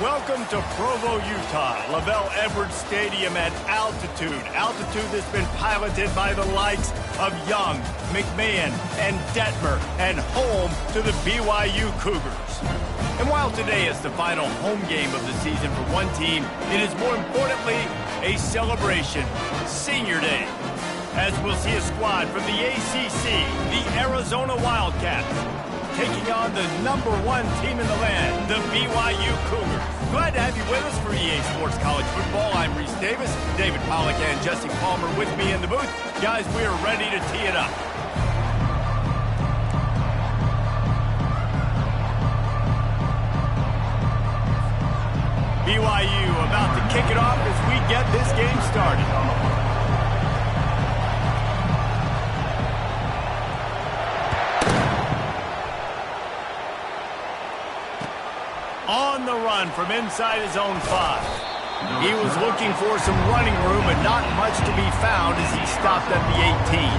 Welcome to Provo, Utah, Lavelle Edwards Stadium at altitude. Altitude that's been piloted by the likes of Young, McMahon, and Detmer, and home to the BYU Cougars. And while today is the final home game of the season for one team, it is more importantly a celebration, Senior Day, as we'll see a squad from the ACC, the Arizona Wildcats, taking on the #1 team in the land, the BYU Cougars. Glad to have you with us for EA Sports College Football. I'm Reese Davis, David Pollack and Jesse Palmer with me in the booth. Guys, we are ready to tee it up. BYU about to kick it off as we get this game started. On the run from inside his own 5. He was looking for some running room, but not much to be found as he stopped at the 18.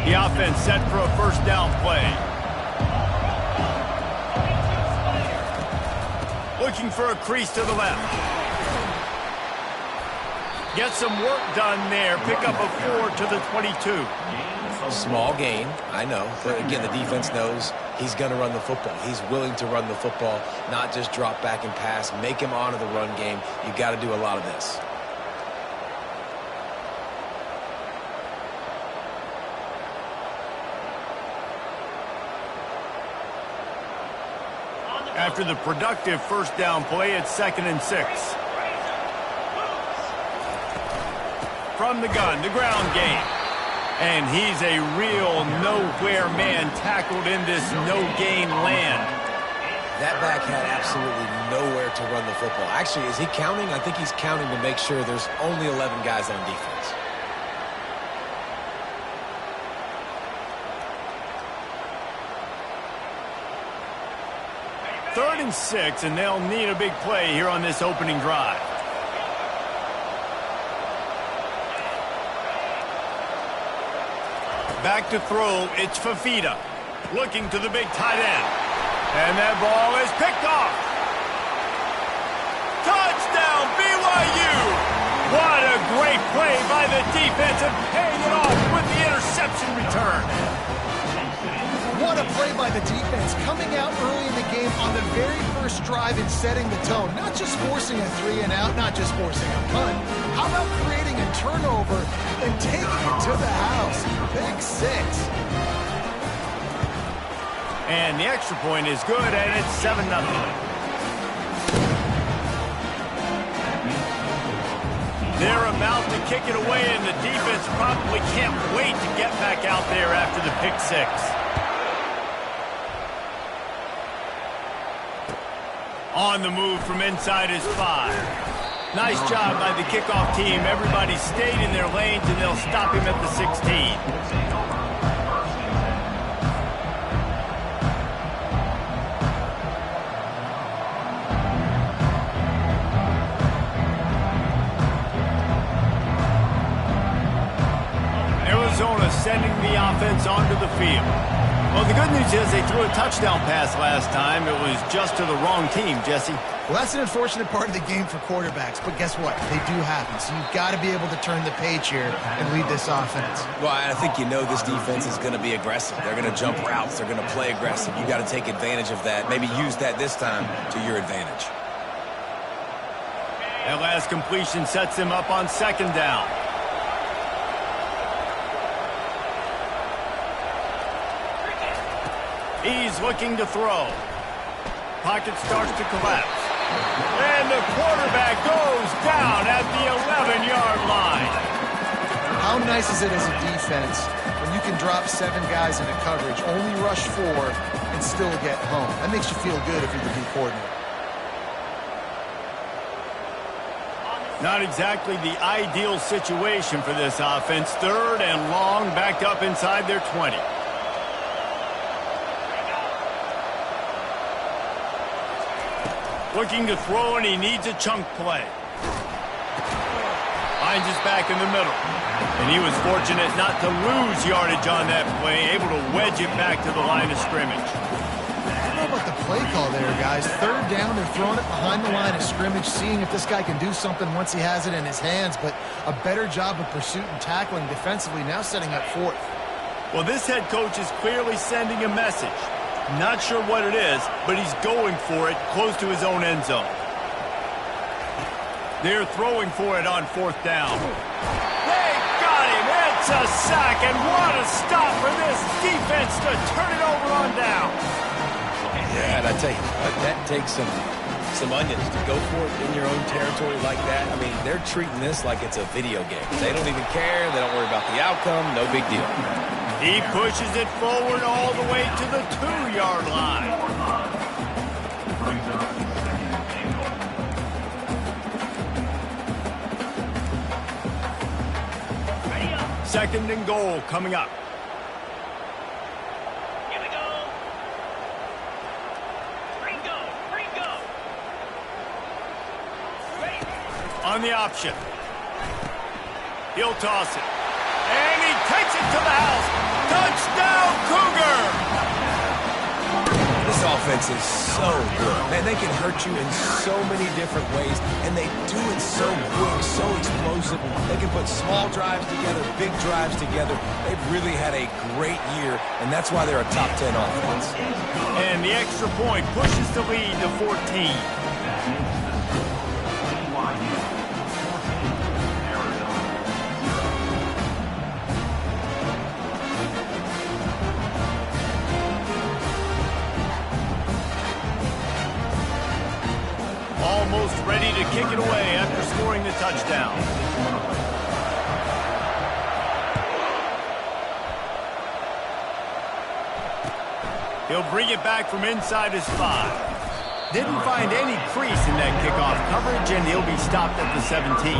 The offense set for a first down play. Looking for a crease to the left. Get some work done there. Pick up a 4 to the 22. Small gain, I know. But again, the defense knows he's going to run the football. He's willing to run the football, not just drop back and pass. Make him honor the run game. You got to do a lot of this. After the productive first down play, it's 2nd and 6. From the gun, the ground game. And he's a real nowhere man tackled in this no-gain land. That back had absolutely nowhere to run the football. Actually, is he counting? I think he's counting to make sure there's only 11 guys on defense. Third and 6, and they'll need a big play here on this opening drive. Back to throw, it's Fafita. Looking to the big tight end. And that ball is picked off. Touchdown, BYU! What a great play by the defense and paying it off with the interception return. What a play by the defense, coming out early in the game on the very first drive and setting the tone. Not just forcing a 3-and-out, not just forcing a punt. How about creating a turnover and taking it to the house? Big 6. And the extra point is good, and it's 7-0. They're about to kick it away, and the defense probably can't wait to get back out there after the pick 6. On the move from inside his 5. Nice job by the kickoff team. Everybody stayed in their lanes, and they'll stop him at the 16. Arizona sending the offense onto the field. Well, the good news is they threw a touchdown pass last time. It was just to the wrong team, Jesse. Well, that's an unfortunate part of the game for quarterbacks, but guess what? They do happen, so you've got to be able to turn the page here and lead this offense. Well, I think you know this defense is going to be aggressive. They're going to jump routes. They're going to play aggressive. You got to take advantage of that. Maybe use that this time to your advantage. That last completion sets them up on 2nd down. He's looking to throw. Pocket starts to collapse. And the quarterback goes down at the 11-yard line. How nice is it as a defense when you can drop 7 guys into coverage, only rush 4, and still get home? That makes you feel good if you're the D coordinator. Not exactly the ideal situation for this offense. 3rd and long, backed up inside their 20. Looking to throw, and he needs a chunk play. Finds his back in the middle. And he was fortunate not to lose yardage on that play, able to wedge it back to the line of scrimmage. I don't know about the play call there, guys. Third down, they're throwing it behind the line of scrimmage, seeing if this guy can do something once he has it in his hands, but a better job of pursuit and tackling defensively, now setting up fourth. Well, this head coach is clearly sending a message. Not sure what it is, but he's going for it close to his own end zone. They're throwing for it on fourth down. They got him. It's a sack, and what a stop for this defense to turn it over on down. Yeah, and I tell you, that takes some onions to go for it in your own territory like that. I mean, they're treating this like it's a video game. They don't even care. They don't worry about the outcome. No big deal. He pushes it forward all the way to the 2-yard line. Second and goal coming up. Here we go. Green go. On the option. He'll toss it. And he takes it to the house. Touchdown, Cougar! This offense is so good. Man, they can hurt you in so many different ways, and they do it so quick, so explosive. They can put small drives together, big drives together. They've really had a great year, and that's why they're a top 10 offense. And the extra point pushes the lead to 14. Almost ready to kick it away after scoring the touchdown. He'll bring it back from inside his 5. Didn't find any crease in that kickoff coverage, and he'll be stopped at the 17.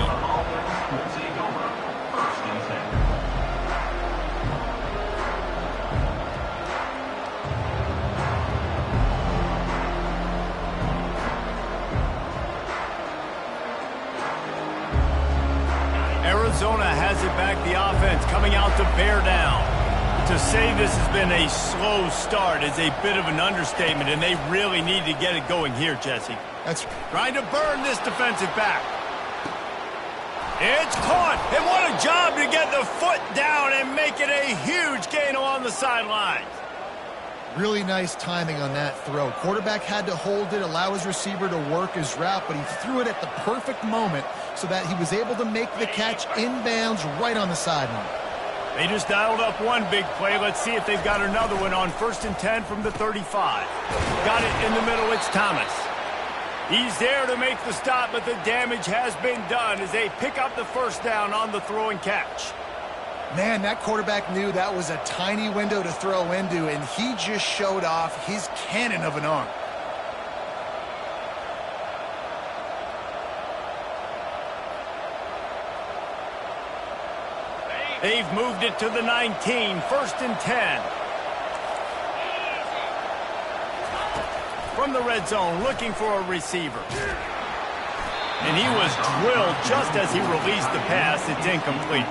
Arizona has it back, the offense coming out to bear down. To say this has been a slow start is a bit of an understatement, and they really need to get it going here, Jesse. That's trying to burn this defensive back. It's caught, and what a job to get the foot down and make it a huge gain along the sideline. really nice timing on that throw. Quarterback had to hold it, allow his receiver to work his route, but he threw it at the perfect moment so that he was able to make the catch inbounds right on the sideline. They just dialed up one big play. Let's see if they've got another one on 1st and 10 from the 35. Got it in the middle. It's Thomas. He's there to make the stop, but the damage has been done as they pick up the first down on the throw and catch. Man, that quarterback knew that was a tiny window to throw into, and he just showed off his cannon of an arm. They've moved it to the 19, 1st and 10. From the red zone, looking for a receiver. And he was drilled just as he released the pass. It's incomplete.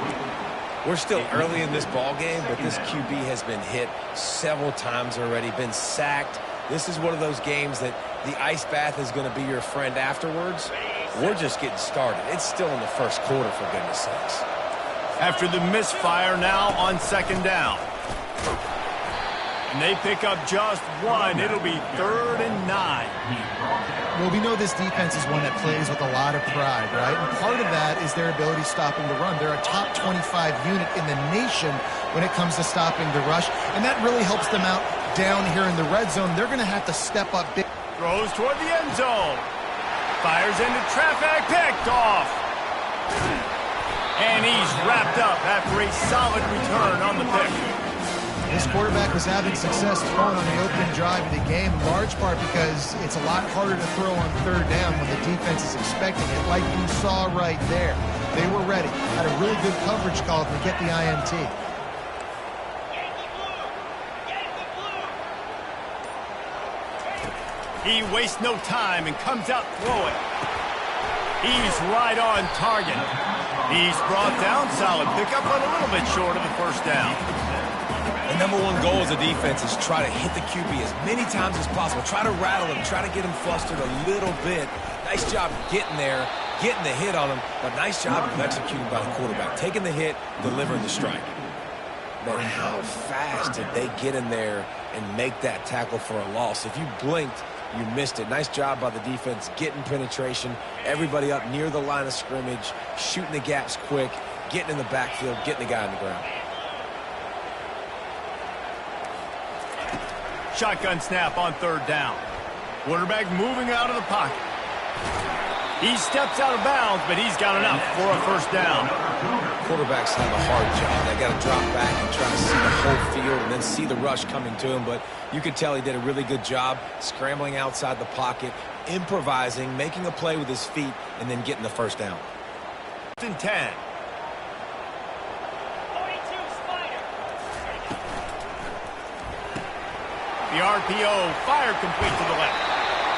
We're still early in this ball game, but this QB has been hit several times already, been sacked. This is one of those games that the ice bath is going to be your friend afterwards. We're just getting started. It's still in the first quarter, for goodness sakes. After the misfire, now on 2nd down. And they pick up just one. It'll be 3rd and 9. Well, we know this defense is one that plays with a lot of pride, right? And part of that is their ability stopping the run. They're a top 25 unit in the nation when it comes to stopping the rush, and that really helps them out down here in the red zone. They're going to have to step up big. Throws toward the end zone. Fires into traffic, picked off. And he's wrapped up after a solid return on the pick. This quarterback was having success throwing on the opening drive of the game, in large part because it's a lot harder to throw on 3rd down when the defense is expecting it, like you saw right there. They were ready. Had a really good coverage call to get the INT. He wastes no time and comes out throwing. He's right on target. He's brought down. Solid pickup, but a little bit short of the first down. The number one goal as a defense is try to hit the QB as many times as possible. Try to rattle him. Try to get him flustered a little bit. Nice job getting there, getting the hit on him, but nice job of executing by the quarterback. Taking the hit, delivering the strike. Man, how fast did they get in there and make that tackle for a loss? If you blinked, you missed it. Nice job by the defense getting penetration. Everybody up near the line of scrimmage, shooting the gaps quick, getting in the backfield, getting the guy on the ground. Shotgun snap on third down. Quarterback moving out of the pocket. He steps out of bounds, but he's got enough for a first down. Quarterbacks have a hard job. They got to drop back and try to see the whole field and then see the rush coming to him. But you could tell he did a really good job scrambling outside the pocket, improvising, making a play with his feet, and then getting the first down. 10. 42 Spider. The RPO fired complete to the left.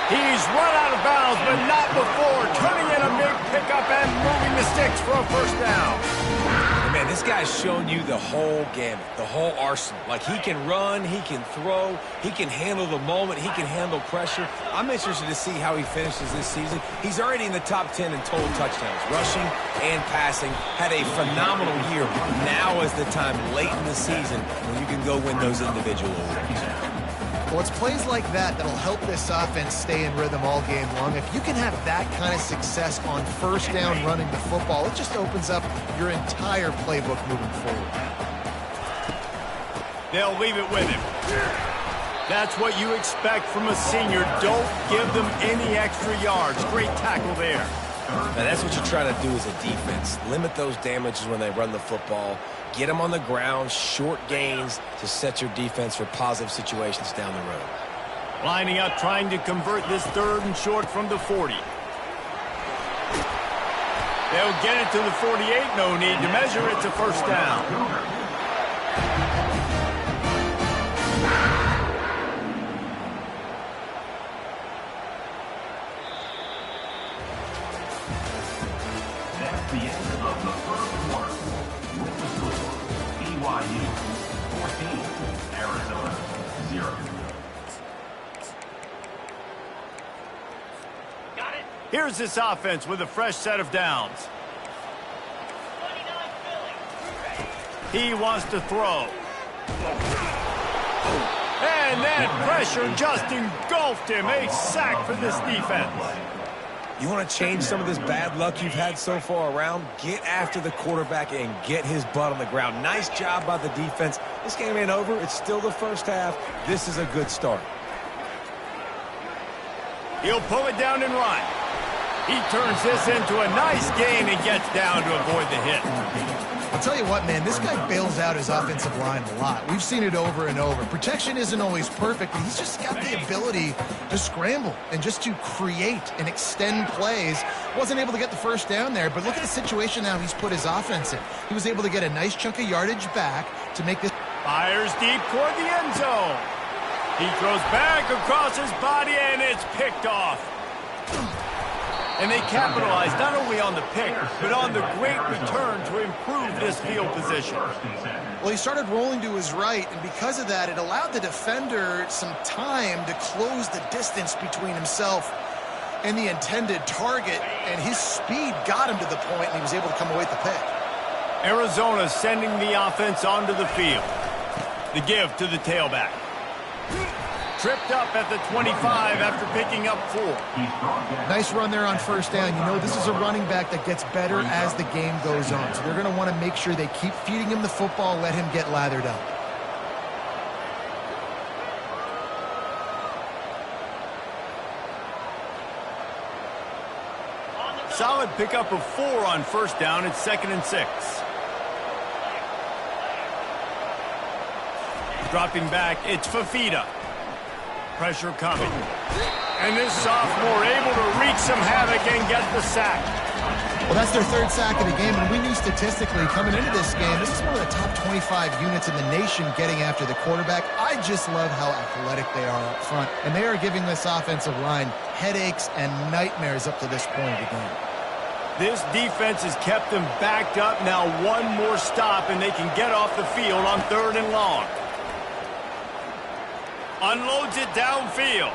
He's run out of bounds, but not before turning in a big pickup and moving the sticks for a first down. And man, this guy's shown you the whole gamut, the whole arsenal. Like, he can run, he can throw, he can handle the moment, he can handle pressure. I'm interested to see how he finishes this season. He's already in the top 10 in total touchdowns, rushing and passing. Had a phenomenal year. Now is the time late in the season when you can go win those individual awards. Well, it's plays like that that'll help this offense stay in rhythm all game long. If you can have that kind of success on first down running the football, it just opens up your entire playbook moving forward. They'll leave it with him. That's what you expect from a senior. Don't give them any extra yards. Great tackle there. Now, that's what you try to do as a defense. Limit those damages when they run the football. Get them on the ground, short gains to set your defense for positive situations down the road. Lining up, trying to convert this third and short from the 40. They'll get it to the 48. No need to measure. It's a first down. That's the end of the first quarter. With the score, BYU 14, Arizona 0. Got it. Here's this offense with a fresh set of downs. 29 Philly. He wants to throw. And that pressure just engulfed him. A sack for this defense. You want to change some of this bad luck you've had so far around? Get after the quarterback and get his butt on the ground. Nice job by the defense. This game ain't over. It's still the first half. This is a good start. He'll pull it down and run. He turns this into a nice gain and gets down to avoid the hit. I'll tell you what, man, this guy bails out his offensive line a lot. We've seen it over and over. Protection isn't always perfect, but he's just got the ability to scramble and just to create and extend plays. Wasn't able to get the first down there, but look at the situation now he's put his offense in. He was able to get a nice chunk of yardage back to make this. Fires deep toward the end zone. He throws back across his body, and it's picked off. And they capitalized not only on the pick, but on the great return to improve this field position. Well, he started rolling to his right, and because of that, it allowed the defender some time to close the distance between himself and the intended target, and his speed got him to the point, and he was able to come away with the pick. Arizona sending the offense onto the field. The give to the tailback. Tripped up at the 25 after picking up 4. Nice run there on first down. You know, this is a running back that gets better as the game goes on. So they're going to want to make sure they keep feeding him the football, let him get lathered up. Solid pickup of 4 on first down. It's 2nd and 6. Dropping back, it's Fafita. Pressure coming. And this sophomore able to wreak some havoc and get the sack. Well, that's their third sack of the game, and we knew statistically coming into this game, this is one of the top 25 units in the nation getting after the quarterback. I just love how athletic they are up front, and they are giving this offensive line headaches and nightmares up to this point of the game. This defense has kept them backed up. Now one more stop, and they can get off the field on 3rd and long. Unloads it downfield.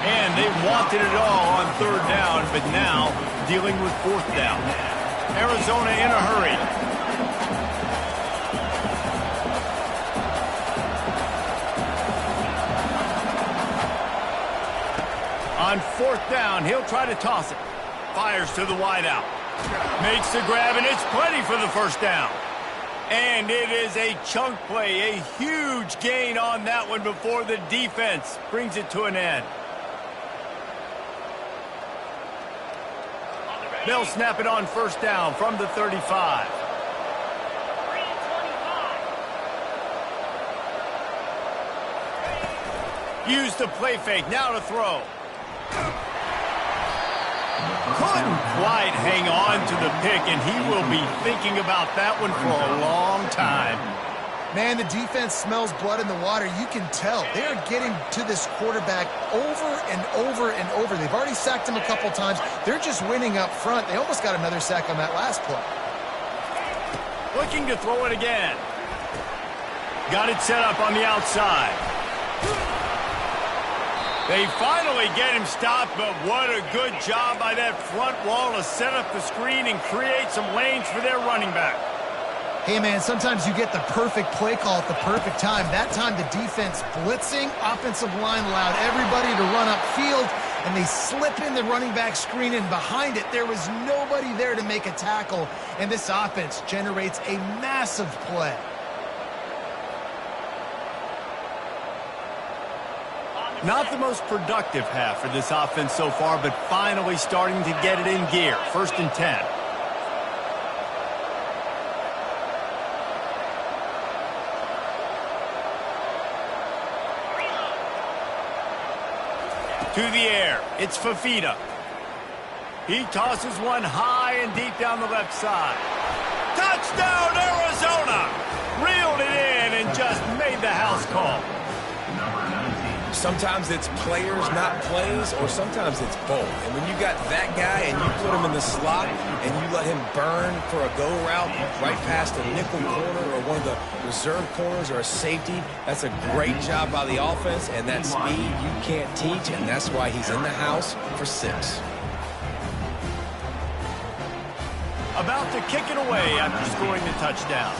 And they wanted it all on 3rd down, but now dealing with 4th down. Arizona in a hurry. On 4th down, he'll try to toss it. Fires to the wideout. Makes the grab, and it's plenty for the 1st down. And it is a chunk play, a huge gain on that one before the defense brings it to an end. They'll snap it on 1st down from the 35. Use the play fake, now to throw. Couldn't quite hang on to the pick, and he will be thinking about that one for a long time. Man, the defense smells blood in the water. You can tell. They are getting to this quarterback over and over and over. They've already sacked him a couple times. They're just winning up front. They almost got another sack on that last play. Looking to throw it again. Got it set up on the outside. They finally get him stopped, but what a good job by that front wall to set up the screen and create some lanes for their running back. Hey, man, sometimes you get the perfect play call at the perfect time. That time the defense blitzing, offensive line allowed everybody to run upfield, and they slip in the running back screen, and behind it there was nobody there to make a tackle, and this offense generates a massive play. Not the most productive half for this offense so far, but finally starting to get it in gear. 1st and 10. To the air, it's Fafita. He tosses one high and deep down the left side. Touchdown, Arizona! Reeled it in and just made the house call. Sometimes it's players, not plays, or sometimes it's both. And when you got that guy and you put him in the slot and you let him burn for a go route right past a nickel corner or one of the reserve corners or a safety, that's a great job by the offense, and that speed you can't teach, and that's why he's in the house for 6. About to kick it away after scoring the touchdown.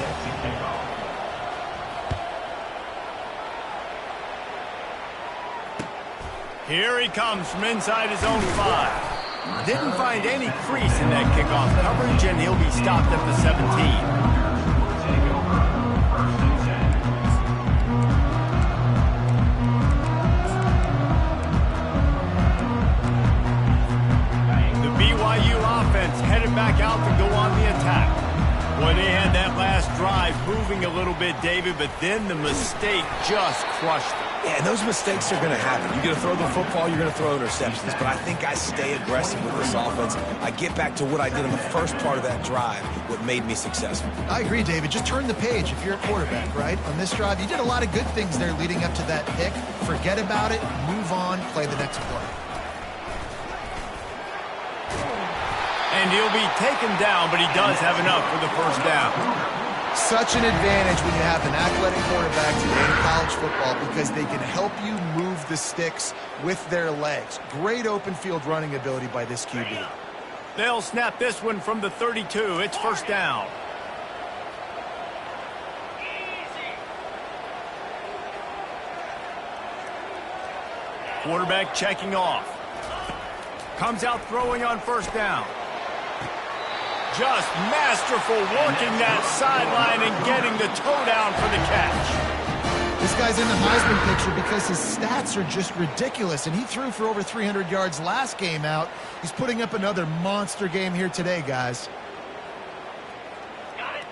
Here he comes from inside his own 5. Didn't find any crease in that kickoff coverage, and he'll be stopped at the 17. The BYU offense headed back out to go on the attack. Boy, they had that last drive moving a little bit, David, but then the mistake just crushed them. Yeah, and those mistakes are going to happen. You're going to throw the football, you're going to throw interceptions. But I think I stay aggressive with this offense. I get back to what I did in the first part of that drive, what made me successful. I agree, David. Just turn the page if you're a quarterback, right? On this drive, you did a lot of good things there leading up to that pick. Forget about it, move on, play the next play. And he'll be taken down, but he does have enough for the 1st down. Such an advantage when you have an athletic quarterback today in college football because they can help you move the sticks with their legs. Great open field running ability by this QB. They'll snap this one from the 32. It's 1st down. Quarterback checking off. Comes out throwing on 1st down. Just masterful working that sideline and getting the toe down for the catch. This guy's in the Heisman picture because his stats are just ridiculous, and he threw for over 300 yards last game out. He's putting up another monster game here today, guys.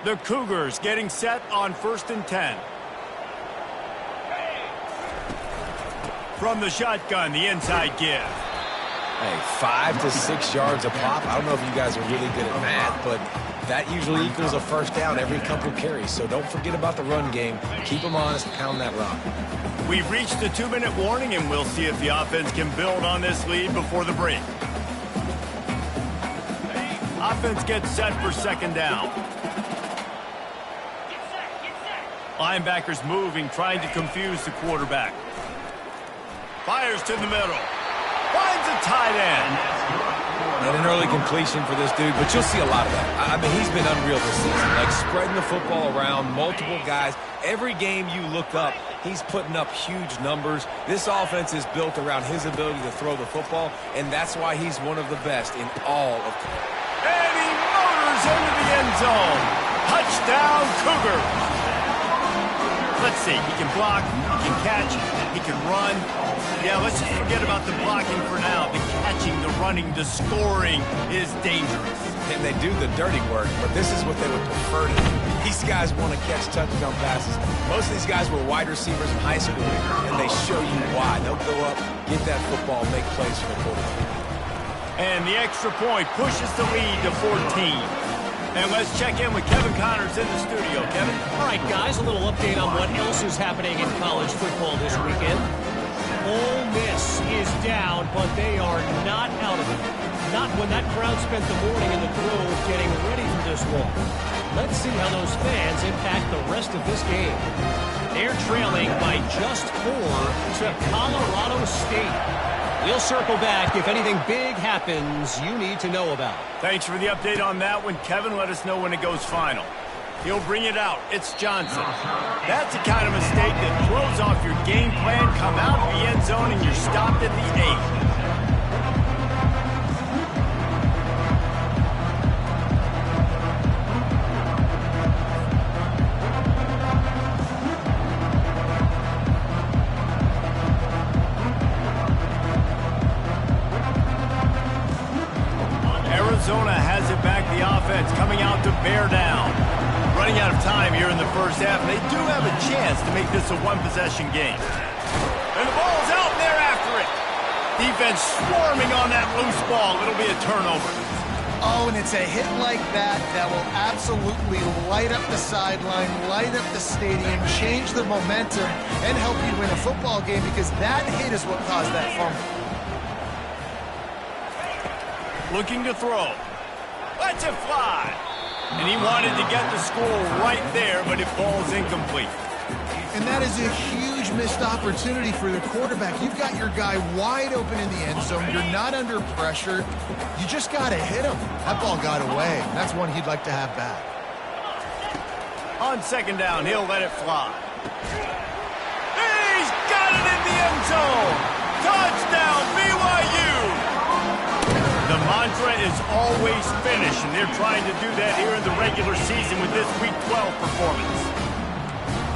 The Cougars getting set on 1st and 10. From the shotgun, the inside give. Hey, 5 to 6 yards a pop. I don't know if you guys are really good at math, but that usually equals a first down every couple carries. So don't forget about the run game. Keep them honest, pound that rock. We've reached the 2-minute warning, and we'll see if the offense can build on this lead before the break. Offense gets set for second down. Get set. Linebackers moving, trying to confuse the quarterback. Fires to the middle. Finds a tight end. And an early completion for this dude, but you'll see a lot of that. I mean, he's been unreal this season, like spreading the football around, multiple guys. Every game you look up, he's putting up huge numbers. This offense is built around his ability to throw the football, and that's why he's one of the best in all of college. And he motors into the end zone. Touchdown, Cougars. Let's see. He can block, he can catch, he can run. Yeah, let's just forget about the blocking for now. The catching, the running, the scoring is dangerous. And they do the dirty work, but this is what they would prefer to do. These guys want to catch touchdown passes. Most of these guys were wide receivers in high school, and they show you why. They'll go up, get that football, make plays for the quarterback. And the extra point pushes the lead to 14. And let's check in with Kevin Connors in the studio. Kevin? All right, guys, a little update on what else is happening in college football this weekend. Ole Miss is down, but they are not out of it. Not when that crowd spent the morning in the Grove getting ready for this one. Let's see how those fans impact the rest of this game. They're trailing by just 4 to Colorado State. We'll circle back if anything big happens you need to know about. Thanks for the update on that one, Kevin. Let us know when it goes final. He'll bring it out. It's Johnson. That's the kind of mistake that throws off your game plan. Come out of the end zone and you're stopped at the 8. Arizona has it back. The offense coming out to bear down. Running out of time here in the first half. They do have a chance to make this a one-possession game. And the ball's out, and they're after it. Defense swarming on that loose ball. It'll be a turnover. Oh, and it's a hit like that that will absolutely light up the sideline, light up the stadium, change the momentum, and help you win a football game because that hit is what caused that fumble. Looking to throw. Lets it fly. And he wanted to get the score right there, but it falls incomplete. And that is a huge missed opportunity for the quarterback. You've got your guy wide open in the end zone. You're not under pressure. You just got to hit him. That ball got away. That's one he'd like to have back. On second down, he'll let it fly. He's got it in the end zone. Touchdown, BYU. The mantra is always finish, and they're trying to do that here in the regular season with this Week 12 performance.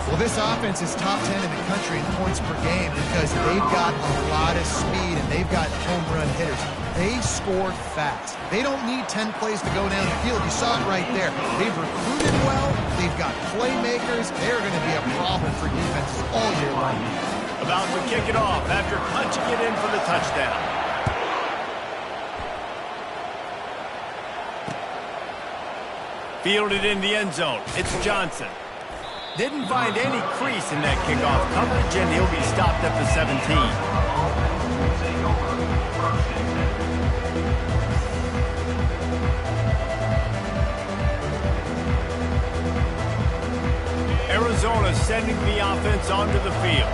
Well, this offense is top 10 in the country in points per game because they've got a lot of speed and they've got home run hitters. They score fast. They don't need 10 plays to go down the field. You saw it right there. They've recruited well. They've got playmakers. They're going to be a problem for defenses all year long. About to kick it off after punching it in for the touchdown. Fielded in the end zone. It's Johnson. Didn't find any crease in that kickoff coverage, and he'll be stopped at the 17. Arizona sending the offense onto the field.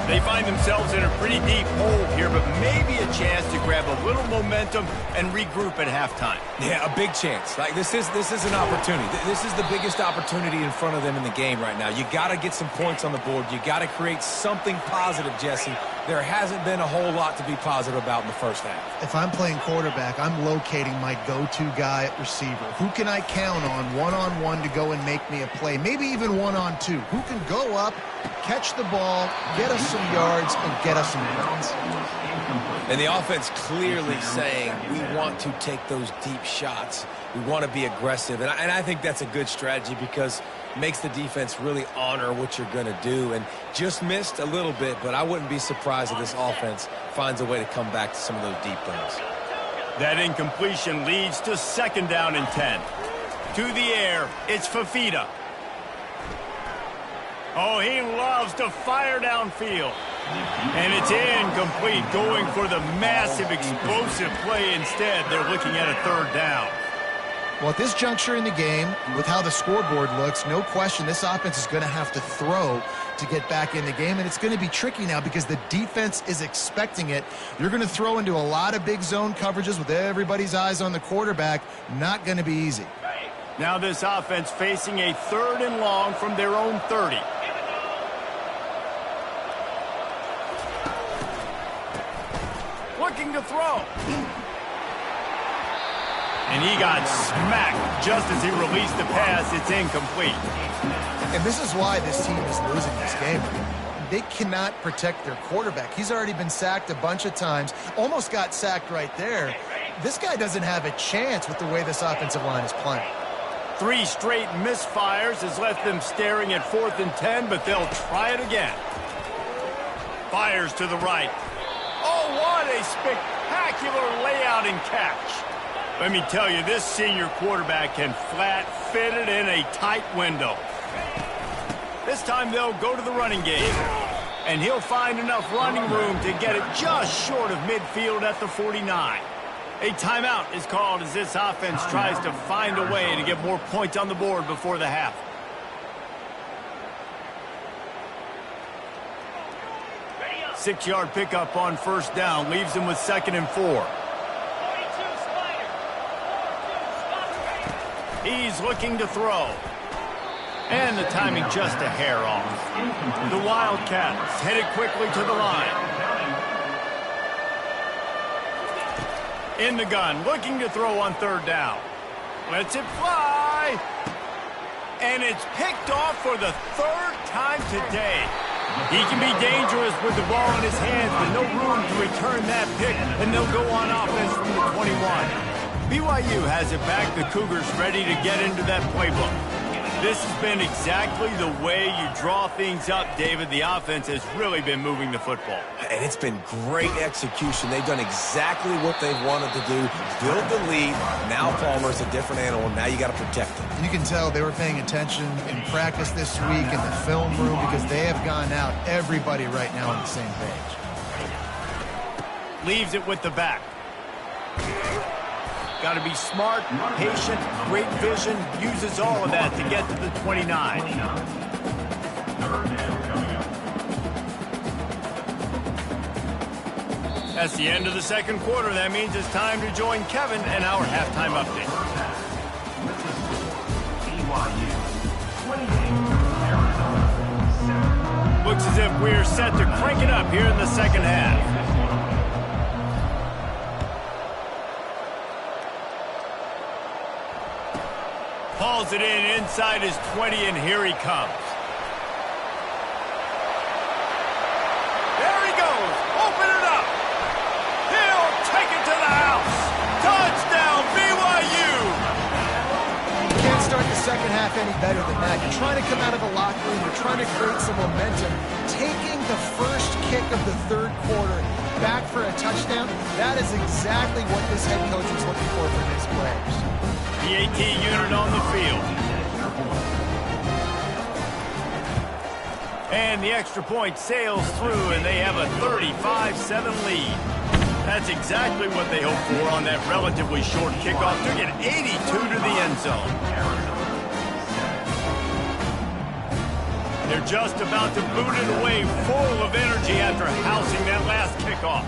They find themselves in a pretty deep hole here, but maybe a chance to grab a little momentum and regroup at halftime. Yeah, a big chance. Like this is an opportunity. This is the biggest opportunity in front of them in the game right now. You got to get some points on the board. You got to create something positive, Jesse. There hasn't been a whole lot to be positive about in the first half. If I'm playing quarterback, I'm locating my go-to guy at receiver. Who can I count on one-on-one to go and make me a play? Maybe even one-on-two. Who can go up, catch the ball, get us some yards, and get us some points? And the offense clearly saying we want to take those deep shots. We want to be aggressive. And I think that's a good strategy because it makes the defense really honor what you're going to do. And just missed a little bit, but I wouldn't be surprised if this offense finds a way to come back to some of those deep throws. That incompletion leads to 2nd down and 10. To the air, it's Fafita. Oh, he loves to fire downfield. And it's incomplete, going for the massive, explosive play instead. They're looking at a 3rd down. Well, at this juncture in the game, with how the scoreboard looks, no question this offense is going to have to throw to get back in the game, and it's going to be tricky now because the defense is expecting it. You're going to throw into a lot of big zone coverages with everybody's eyes on the quarterback. Not going to be easy. Now this offense facing a 3rd and long from their own 30. Looking to throw. And he got smacked just as he released the pass. It's incomplete. And this is why this team is losing this game. They cannot protect their quarterback. He's already been sacked a bunch of times. Almost got sacked right there. This guy doesn't have a chance with the way this offensive line is playing. 3 straight misfires has left them staring at 4th and 10, but they'll try it again. Fires to the right. Oh, what a spectacular layout and catch. Let me tell you, this senior quarterback can flat fit it in a tight window. This time they'll go to the running game. And he'll find enough running room to get it just short of midfield at the 49. A timeout is called as this offense tries to find a way to get more points on the board before the half. Six-yard pickup on 1st down leaves him with 2nd and 4. He's looking to throw. And the timing just a hair off. The Wildcats headed quickly to the line. In the gun, looking to throw on 3rd down. Lets it fly. And it's picked off for the 3rd time today. He can be dangerous with the ball in his hands, but no room to return that pick, and they'll go on offense from the 21. BYU has it back. The Cougars ready to get into that playbook. This has been exactly the way you draw things up, David. The offense has really been moving the football. And it's been great execution. They've done exactly what they've wanted to do. Build the lead. Now Palmer's a different animal. Now you got to protect him. You can tell they were paying attention in practice this week in the film room because they have gone out, everybody right now on the same page. Leaves it with the back. Got to be smart, patient, great vision, uses all of that to get to the 29. That's the end of the 2nd quarter. That means it's time to join Kevin and our halftime update. Looks as if we're set to crank it up here in the 2nd half. Hauls it in inside his 20, and here he comes. There he goes. Open it up. He'll take it to the house. Touchdown, BYU. You can't start the 2nd half any better than that. You're trying to come out of the locker room. You're trying to create some momentum. Taking the first kick of the 3rd quarter back for a touchdown, that is exactly what this head coach was looking for his players. The AT unit on the field. And the extra point sails through, and they have a 35-7 lead. That's exactly what they hoped for on that relatively short kickoff. Took it 82 to the end zone. They're just about to boot it away, full of energy after housing that last kickoff.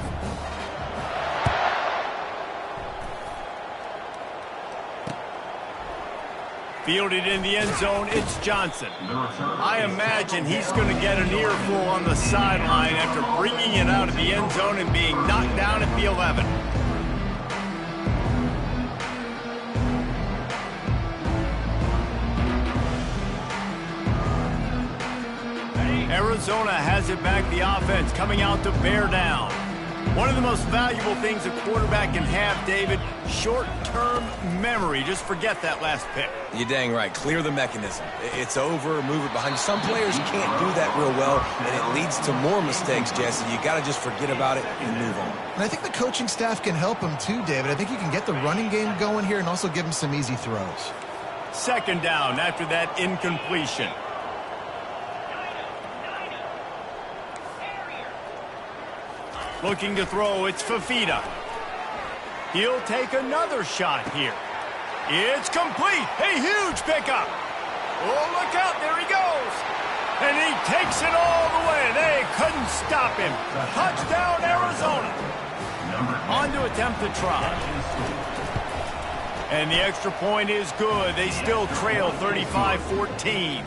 Fielded in the end zone, it's Johnson. I imagine he's going to get an earful on the sideline after bringing it out of the end zone and being knocked down at the 11. Arizona has it back, the offense coming out to bear down. One of the most valuable things a quarterback can have, David, short-term memory. Just forget that last pick. You're dang right. Clear the mechanism. It's over, move it behind you. Some players can't do that real well, and it leads to more mistakes, Jesse. You got to just forget about it and move on. And I think the coaching staff can help him too, David. I think you can get the running game going here and also give him some easy throws. Second down after that incompletion. Looking to throw, it's Fafita. He'll take another shot here. It's complete. A huge pickup. Oh, look out. There he goes. And he takes it all the way. They couldn't stop him. Touchdown, Arizona. On to attempt the try. And the extra point is good. They still trail 35-14.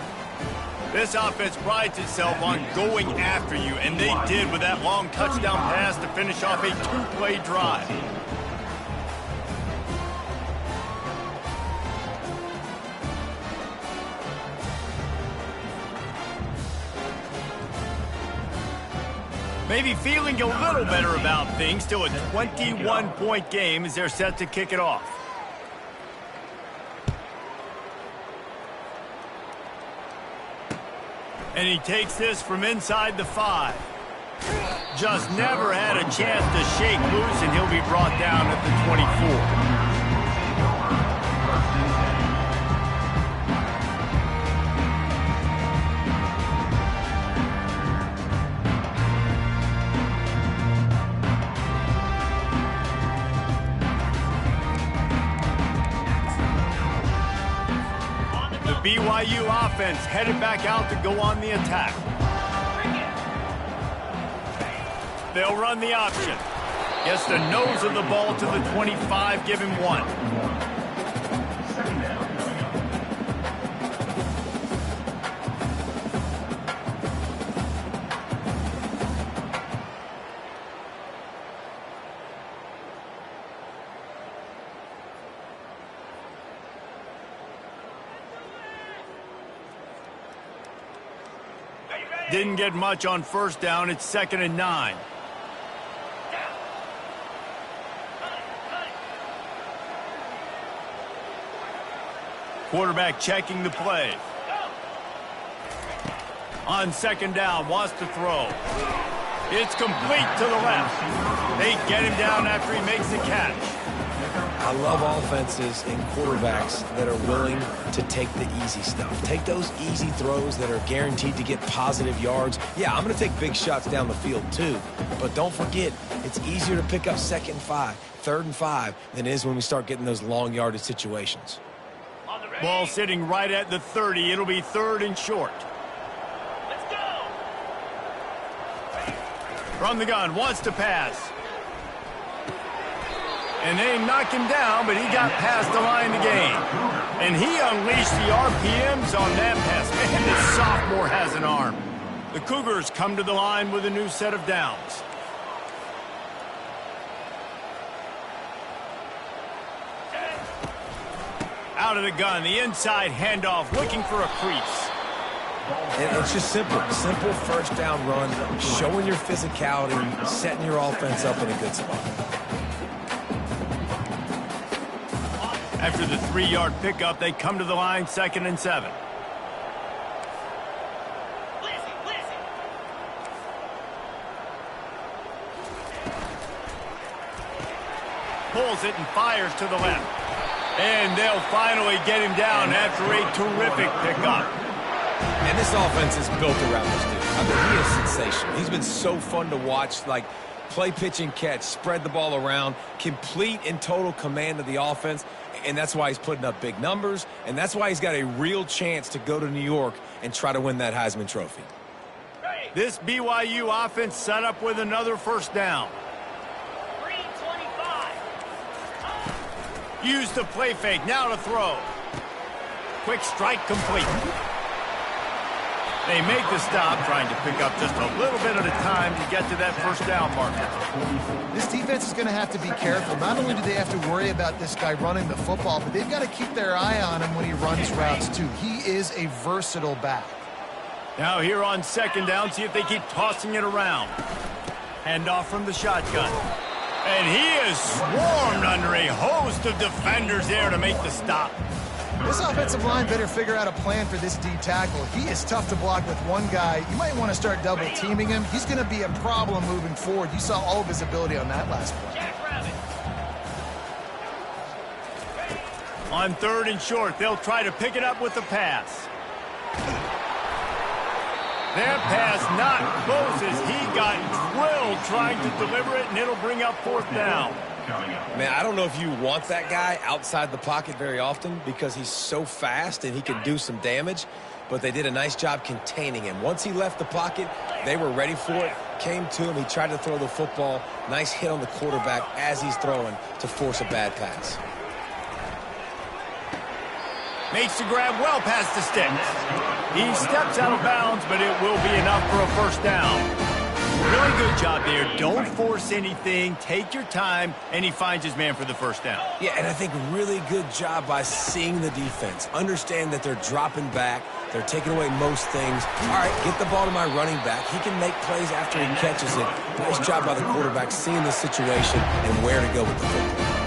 This offense prides itself on going after you, and they did with that long touchdown pass to finish off a two-play drive. Maybe feeling a little better about things. Still a 21-point game as they're set to kick it off. And he takes this from inside the 5. Just never had a chance to shake loose, and he'll be brought down at the 24. BYU offense headed back out to go on the attack. They'll run the option. Gets the nose of the ball to the 25, give him 1. Didn't get much on first down. It's 2nd and 9. Quarterback checking the play. On 2nd down, wants to throw. It's complete to the left. They get him down after he makes the catch. I love offenses and quarterbacks that are willing to take the easy stuff. Take those easy throws that are guaranteed to get positive yards. Yeah, I'm going to take big shots down the field too. But don't forget, it's easier to pick up 2nd and 5, 3rd and 5 than it is when we start getting those long yardage situations. Ball sitting right at the 30. It'll be 3rd and short. Let's go. From the gun, wants to pass. And they knock him down, but he got past the line to gain. And he unleashed the RPMs on that pass. Man, this sophomore has an arm. The Cougars come to the line with a new set of downs. Out of the gun, the inside handoff, looking for a crease. And it's just simple. Simple first down run, showing your physicality, setting your offense up in a good spot. After the 3-yard pickup, they come to the line 2nd and 7. Pulls it and fires to the left. And they'll finally get him down after a terrific pickup. And this offense is built around this dude. I mean, he is sensational. He's been so fun to watch, like play, pitch, and catch, spread the ball around, complete and total command of the offense. And that's why he's putting up big numbers, and that's why he's got a real chance to go to New York and try to win that Heisman Trophy. This BYU offense set up with another first down. 325. Use the play fake, now to throw. Quick strike complete. They make the stop, trying to pick up just a little bit at a time to get to that first down marker. This defense is going to have to be careful. Not only do they have to worry about this guy running the football, but they've got to keep their eye on him when he runs routes too. He is a versatile back. Now here on 2nd down, see if they keep tossing it around. Handoff from the shotgun. And he is swarmed under a host of defenders there to make the stop. This offensive line better figure out a plan for this D tackle. He is tough to block with one guy. You might want to start double teaming him. He's going to be a problem moving forward. You saw all of his ability on that last play. On 3rd and short, they'll try to pick it up with the pass. That pass not close as he got drilled trying to deliver it, and it'll bring up 4th down. Man, I don't know if you want that guy outside the pocket very often because he's so fast and he can do some damage, but they did a nice job containing him. Once he left the pocket, they were ready for it, came to him, he tried to throw the football. Nice hit on the quarterback as he's throwing to force a bad pass. Makes the grab well past the sticks. He steps out of bounds, but it will be enough for a 1st down. Really good job there. Don't force anything. Take your time, and he finds his man for the 1st down. Yeah, and I think really good job by seeing the defense. Understand that they're dropping back. They're taking away most things. All right, get the ball to my running back. He can make plays after he catches it. Nice job by the quarterback seeing the situation and where to go with the football.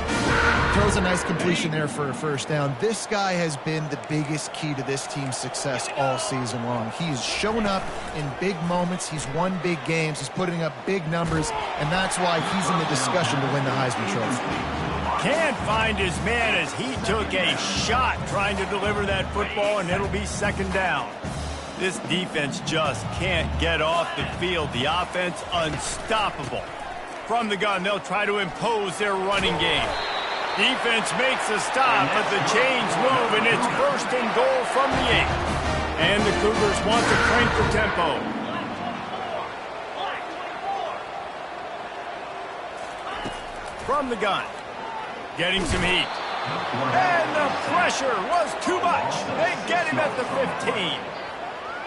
Throws a nice completion there for a 1st down. This guy has been the biggest key to this team's success all season long. He's shown up in big moments. He's won big games. He's putting up big numbers, and that's why he's in the discussion to win the Heisman Trophy. Can't find his man as he took a shot trying to deliver that football, and it'll be 2nd down. This defense just can't get off the field. The offense unstoppable. From the gun, they'll try to impose their running game. Defense makes a stop, but the chains move, and it's 1st and goal from the 8. And the Cougars want to crank the tempo. From the gun, getting some heat. And the pressure was too much. They get him at the 15.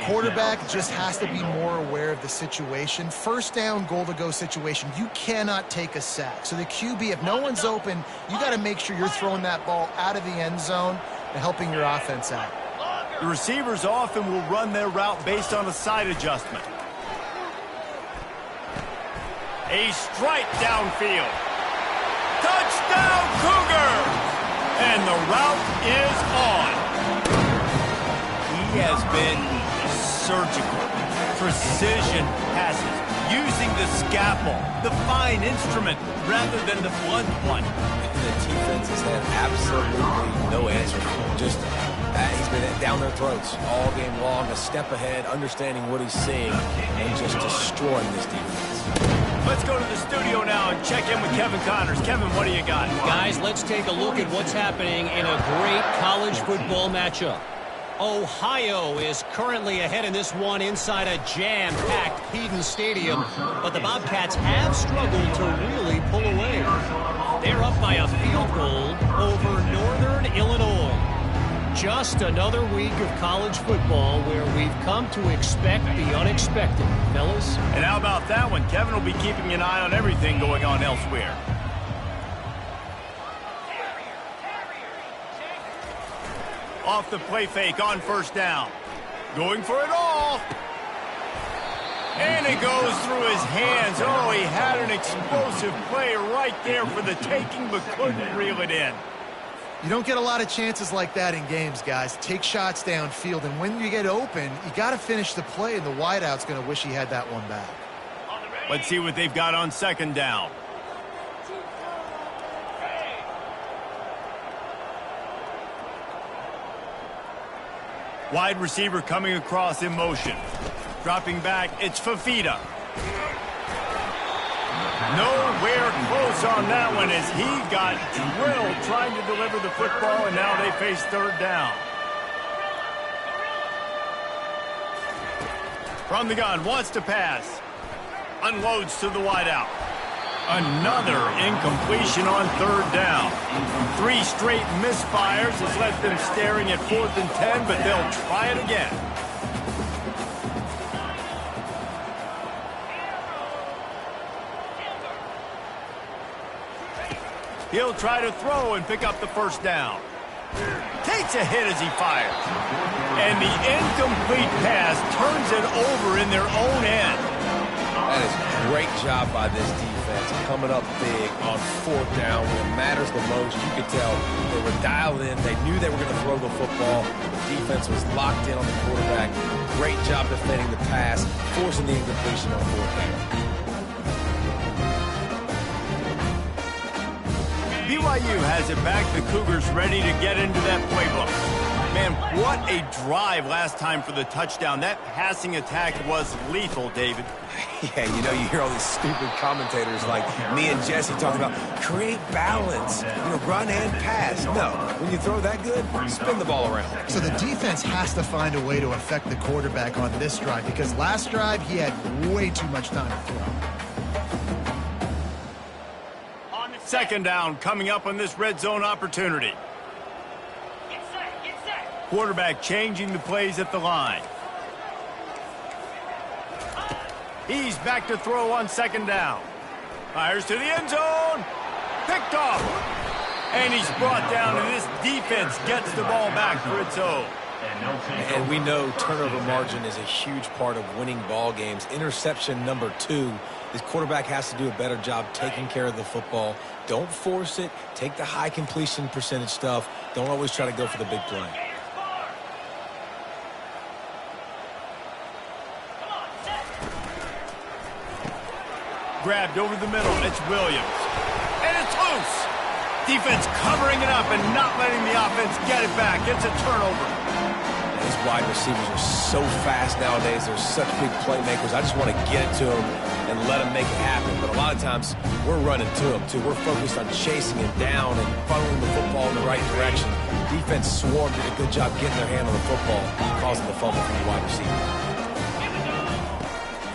Quarterback just has to be more aware of the situation. 1st down, goal-to-go situation. You cannot take a sack. So the QB, if no one's open, you got to make sure you're throwing that ball out of the end zone and helping your offense out. The receivers often will run their route based on a side adjustment. A strike downfield. Touchdown, Cougar! And the route is on. He has been surgical, precision passes, using the scalpel, the fine instrument, rather than the blunt one. The defense has had absolutely no answer for him. Just, he's been down their throats all game long, a step ahead, understanding what he's seeing, and just destroying this defense. Let's go to the studio now and check in with Kevin Connors. Kevin, what do you got? Guys, let's take a look at what's happening in a great college football matchup. Ohio is currently ahead in this one inside a jam-packed Peden Stadium, but the Bobcats have struggled to really pull away. They're up by a field goal over Northern Illinois. Just another week of college football where we've come to expect the unexpected, fellas. And how about that one? Kevin will be keeping an eye on everything going on elsewhere. Off the play fake on 1st down. Going for it all. And it goes through his hands. Oh, he had an explosive play right there for the taking, but couldn't reel it in. You don't get a lot of chances like that in games, guys. Take shots downfield, and when you get open, you got to finish the play, and the wideout's going to wish he had that one back. Let's see what they've got on 2nd down. Wide receiver coming across in motion. Dropping back, it's Fafita. Nowhere close on that one as he got drilled trying to deliver the football, and now they face 3rd down. From the gun, wants to pass. Unloads to the wideout. Another incompletion on 3rd down. 3 straight misfires has left them staring at 4th and 10, but they'll try it again. He'll try to throw and pick up the 1st down. Takes a hit as he fires. And the incomplete pass turns it over in their own end. That is great job by this defense, coming up big on 4th down when it matters the most. You could tell they were dialed in. They knew they were going to throw the football. The defense was locked in on the quarterback. Great job defending the pass, forcing the incompletion on 4th down. BYU has it back. The Cougars ready to get into that playbook. Man, what a drive last time for the touchdown. That passing attack was lethal, David. Yeah, you know, you hear all these stupid commentators like me and Jesse talking about create balance, run and pass. No, when you throw that good, spin the ball around. So the defense has to find a way to affect the quarterback on this drive because last drive he had way too much time to throw. 2nd down coming up on this red zone opportunity. Get set, get set. Quarterback changing the plays at the line. He's back to throw on 2nd down. Fires to the end zone. Picked off. And he's brought down, and this defense gets the ball back for its own. And we know turnover margin is a huge part of winning ball games. Interception number 2. This quarterback has to do a better job taking care of the football. Don't force it. Take the high completion percentage stuff. Don't always try to go for the big play. Grabbed over the middle. It's Williams. And it's loose. Defense covering it up and not letting the offense get it back. It's a turnover. These wide receivers are so fast nowadays. They're such big playmakers. I just want to get it to them and let them make it happen. But a lot of times, we're running to them, too. We're focused on chasing him down and funneling the football in the right direction. Defense swarmed, did a good job getting their hand on the football, causing the fumble from the wide receiver.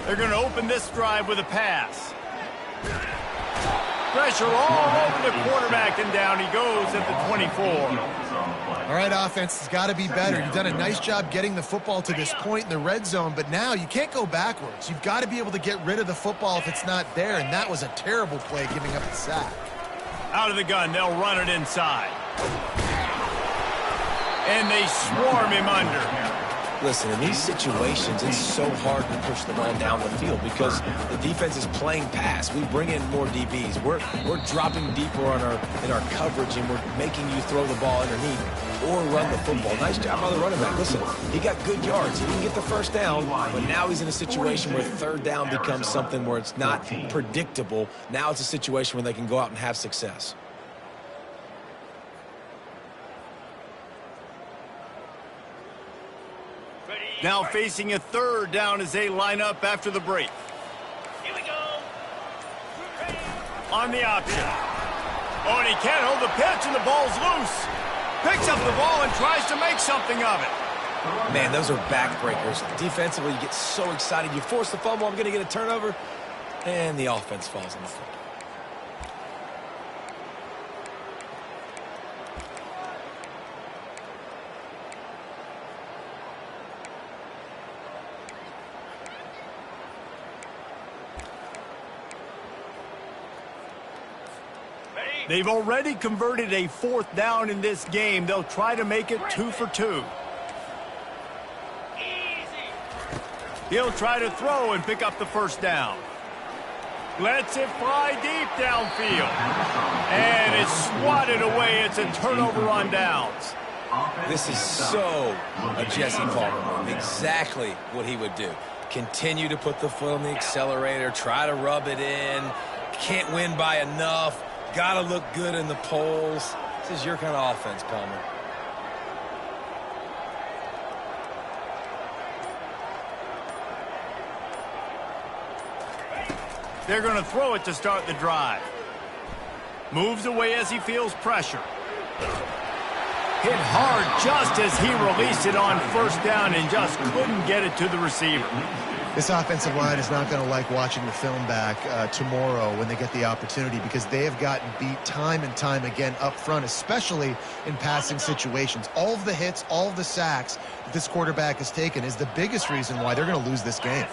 They're going to open this drive with a pass. Pressure all over the quarterback, and down he goes at the 24. All right, offense has got to be better. You've done a nice job getting the football to this point in the red zone, but now you can't go backwards. You've got to be able to get rid of the football if it's not there, and that was a terrible play giving up the sack. Out of the gun, they'll run it inside. And they swarm him under. Listen, in these situations, it's so hard to push the ball down the field because the defense is playing pass. We bring in more DBs. We're dropping deeper in our coverage, and we're making you throw the ball underneath or run the football. Nice job by the running back. Listen, he got good yards. He didn't get the 1st down, but now he's in a situation where 3rd down becomes something where it's not predictable. Now it's a situation where they can go out and have success. Now facing a 3rd down as they line up after the break. Here we go. On the option. Oh, and he can't hold the pitch, and the ball's loose. Picks up the ball and tries to make something of it. Man, those are backbreakers. Defensively, you get so excited. You force the fumble, I'm going to get a turnover, and the offense falls on the foot. They've already converted a 4th down in this game. They'll try to make it 2 for 2. Easy. He'll try to throw and pick up the 1st down. Lets it fly deep downfield. And it's swatted away. It's a turnover on downs. This is so a Jesse Palmer move. Exactly what he would do. Continue to put the foot on the accelerator. Try to rub it in. Can't win by enough. Got to look good in the polls. This is your kind of offense, Palmer. They're going to throw it to start the drive. Moves away as he feels pressure. Hit hard just as he released it on 1st down and just couldn't get it to the receiver. This offensive line is not going to like watching the film back tomorrow when they get the opportunity because they have gotten beat time and time again up front, especially in passing situations. All of the hits, all of the sacks that this quarterback has taken is the biggest reason why they're going to lose this game.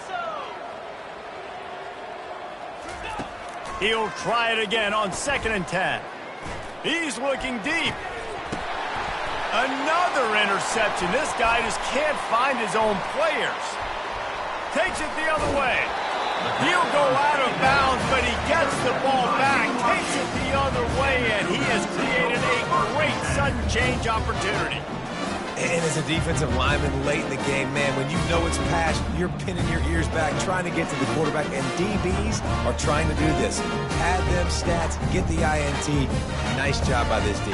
He'll try it again on 2nd and 10. He's looking deep. Another interception. This guy just can't find his own players. Takes it the other way. He'll go out of bounds, but he gets the ball back, takes it the other way, and he has created a great sudden change opportunity. And as a defensive lineman late in the game, man, when you know it's pass, you're pinning your ears back, trying to get to the quarterback, and DBs are trying to do this. Pad them stats, get the INT. Nice job by this D.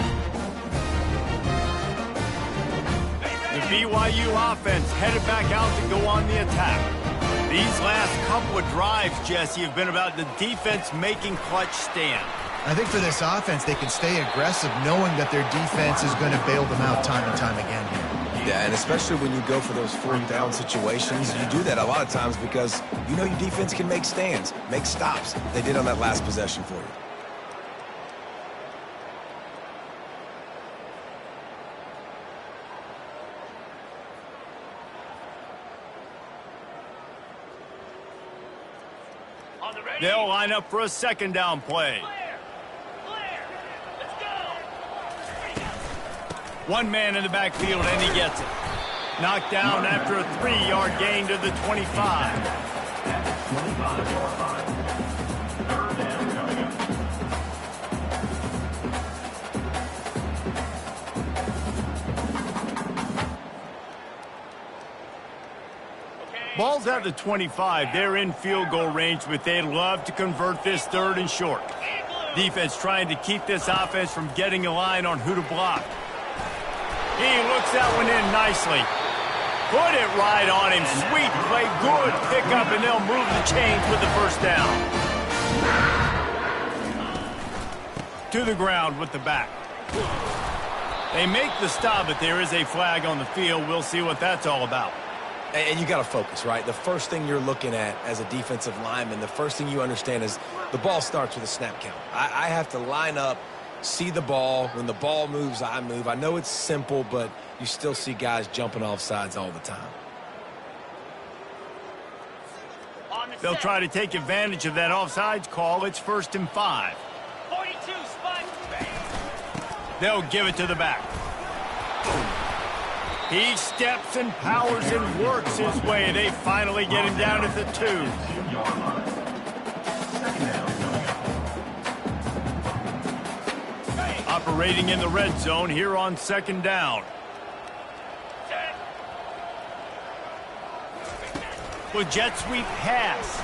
The BYU offense headed back out to go on the attack. These last couple of drives, Jesse, have been about the defense making clutch stand. I think for this offense, they can stay aggressive knowing that their defense is going to bail them out time and time again here. Yeah, and especially when you go for those fourth down situations, you do that a lot of times because you know your defense can make stands, make stops. They did on that last possession for you. They'll line up for a second down play. One man in the backfield, and he gets it. Knocked down after a 3-yard gain to the 25. Ball's at the 25. They're in field goal range, but they'd love to convert this 3rd and short. Defense trying to keep this offense from getting a line on who to block. He looks that one in nicely. Put it right on him. Sweet play. Good pickup, and they'll move the chains with the first down. To the ground with the back. They make the stop, but there is a flag on the field. We'll see what that's all about. And you got to focus, right? The first thing you're looking at as a defensive lineman, the first thing you understand is the ball starts with a snap count. I have to line up, see the ball. When the ball moves, I move. I know it's simple, but you still see guys jumping off sides all the time. They'll try to take advantage of that offsides call. It's 1st and 5. 42 spot. They'll give it to the back. He steps and powers and works his way. They finally get him down at the 2. Operating in the red zone here on 2nd down. With jet sweep pass.